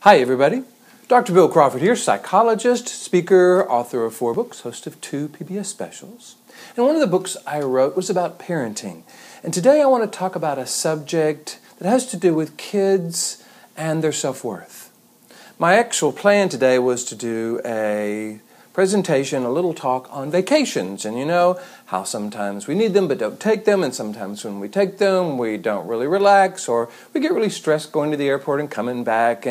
Hi everybody, Dr. Bill Crawford here, psychologist, speaker, author of 4 books, host of 2 PBS specials. And one of the books I wrote was about parenting. And today I want to talk about a subject that has to do with kids and their self-worth. My actual plan today was to do a presentation, a little talk on vacations. And you know how sometimes we need them but don't take them, and sometimes when we take them we don't really relax, or we get really stressed going to the airport and coming back,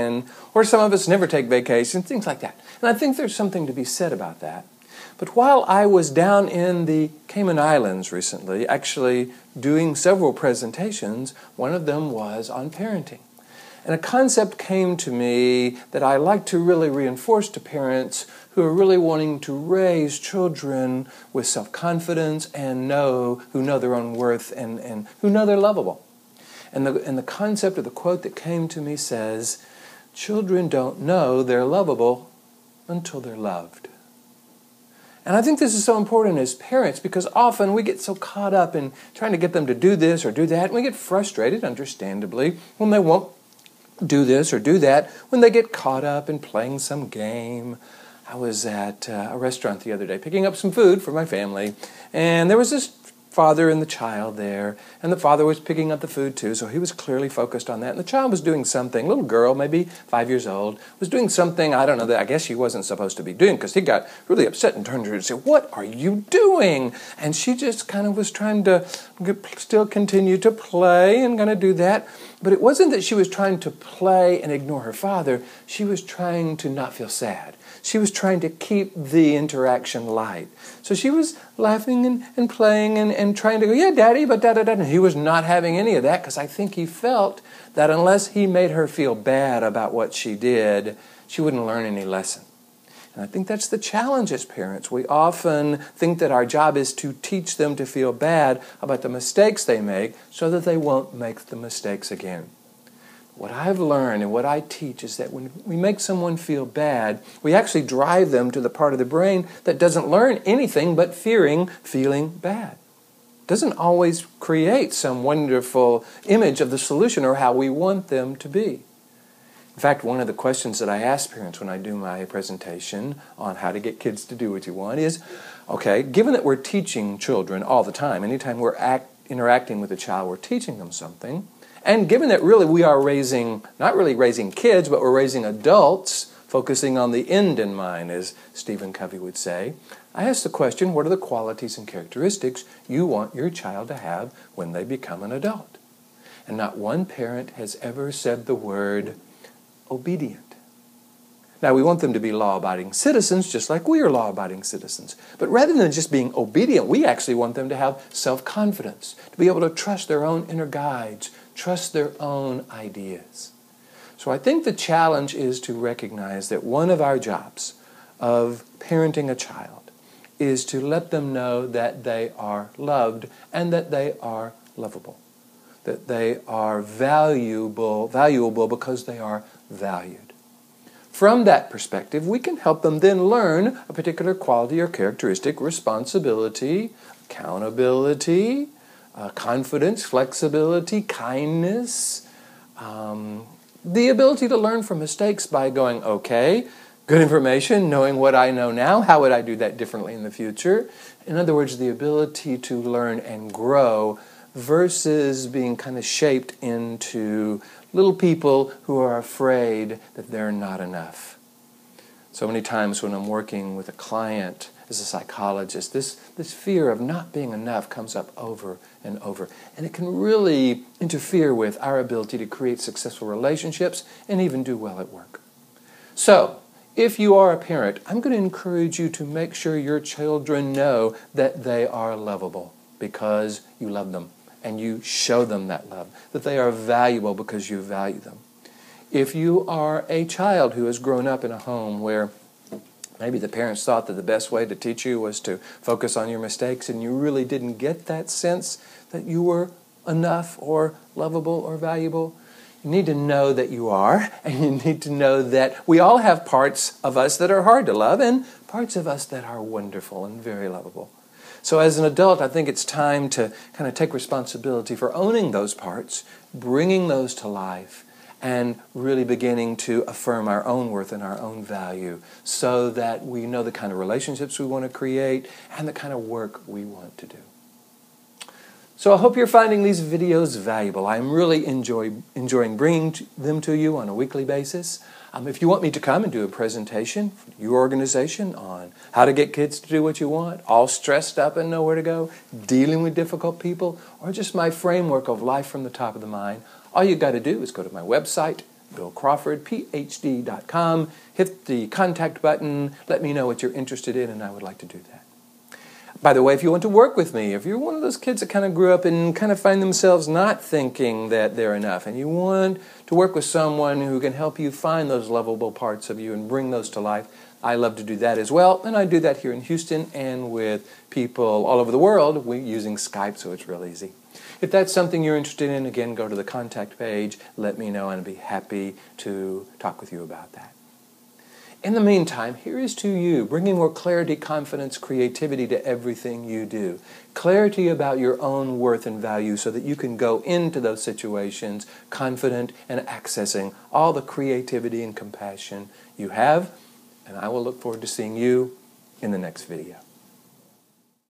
or some of us never take vacations, things like that. And I think there's something to be said about that. But while I was down in the Cayman Islands recently, actually doing several presentations, one of them was on parenting. And a concept came to me that I like to really reinforce to parents who are really wanting to raise children with self-confidence and who know their own worth and who know they're lovable. And the concept of the quote that came to me says, "Children don't know they're lovable until they're loved." And I think this is so important as parents because often we get so caught up in trying to get them to do this or do that, and we get frustrated, understandably, when they won't do this or do that, when they get caught up in playing some game. I was at a restaurant the other day picking up some food for my family, and there was this father and the child there, and the father was picking up the food too, so he was clearly focused on that. And the child was doing something, little girl, maybe 5 years old, was doing something, I don't know, that I guess she wasn't supposed to be doing, because he got really upset and turned to her and said, "What are you doing?" And she just kind of was trying to still continue to play and going to do that. But it wasn't that she was trying to play and ignore her father. She was trying to not feel sad. She was trying to keep the interaction light. So she was laughing and playing and trying to go, "Yeah, Daddy, but da-da-da." And he was not having any of that because I think he felt that unless he made her feel bad about what she did, she wouldn't learn any lesson. And I think that's the challenge as parents. We often think that our job is to teach them to feel bad about the mistakes they make so that they won't make the mistakes again. What I've learned and what I teach is that when we make someone feel bad, we actually drive them to the part of the brain that doesn't learn anything but feeling bad. It doesn't always create some wonderful image of the solution or how we want them to be. In fact, one of the questions that I ask parents when I do my presentation on how to get kids to do what you want is, okay, given that we're teaching children all the time, anytime we're interacting with a child, we're teaching them something, and given that really we are not really raising kids, but we're raising adults, focusing on the end in mind, as Stephen Covey would say, I ask the question, what are the qualities and characteristics you want your child to have when they become an adult? And not one parent has ever said the word obedient. Now, we want them to be law-abiding citizens, just like we are law-abiding citizens. But rather than just being obedient, we actually want them to have self-confidence, to be able to trust their own inner guides, trust their own ideas. So I think the challenge is to recognize that one of our jobs of parenting a child is to let them know that they are loved and that they are lovable, that they are valuable because they are valued. From that perspective, we can help them then learn a particular quality or characteristic: responsibility, accountability, confidence, flexibility, kindness, the ability to learn from mistakes by going, okay, good information, knowing what I know now, how would I do that differently in the future? In other words, the ability to learn and grow versus being kind of shaped into little people who are afraid that they're not enough. So many times when I'm working with a client as a psychologist, this fear of not being enough comes up over and over. And it can really interfere with our ability to create successful relationships and even do well at work. So, if you are a parent, I'm going to encourage you to make sure your children know that they are lovable because you love them and you show them that love, that they are valuable because you value them. If you are a child who has grown up in a home where maybe the parents thought that the best way to teach you was to focus on your mistakes and you really didn't get that sense that you were enough or lovable or valuable, you need to know that you are, and you need to know that we all have parts of us that are hard to love and parts of us that are wonderful and very lovable. So as an adult, I think it's time to kind of take responsibility for owning those parts, bringing those to life, and really beginning to affirm our own worth and our own value so that we know the kind of relationships we want to create and the kind of work we want to do. So I hope you're finding these videos valuable. I'm really enjoying bringing them to you on a weekly basis. If you want me to come and do a presentation for your organization on how to get kids to do what you want, all stressed up and know where to go, dealing with difficult people, or just my framework of life from the top of the mind, all you got to do is go to my website, billcrawfordphd.com, hit the contact button, let me know what you're interested in, and I would like to do that. By the way, if you want to work with me, if you're one of those kids that kind of grew up and kind of find themselves not thinking that they're enough, and you want to work with someone who can help you find those lovable parts of you and bring those to life, I love to do that as well. And I do that here in Houston and with people all over the world using Skype, so it's real easy. If that's something you're interested in, again, go to the contact page, let me know, and I'd be happy to talk with you about that. In the meantime, here is to you, bringing more clarity, confidence, creativity to everything you do. Clarity about your own worth and value so that you can go into those situations confident and accessing all the creativity and compassion you have. And I will look forward to seeing you in the next video.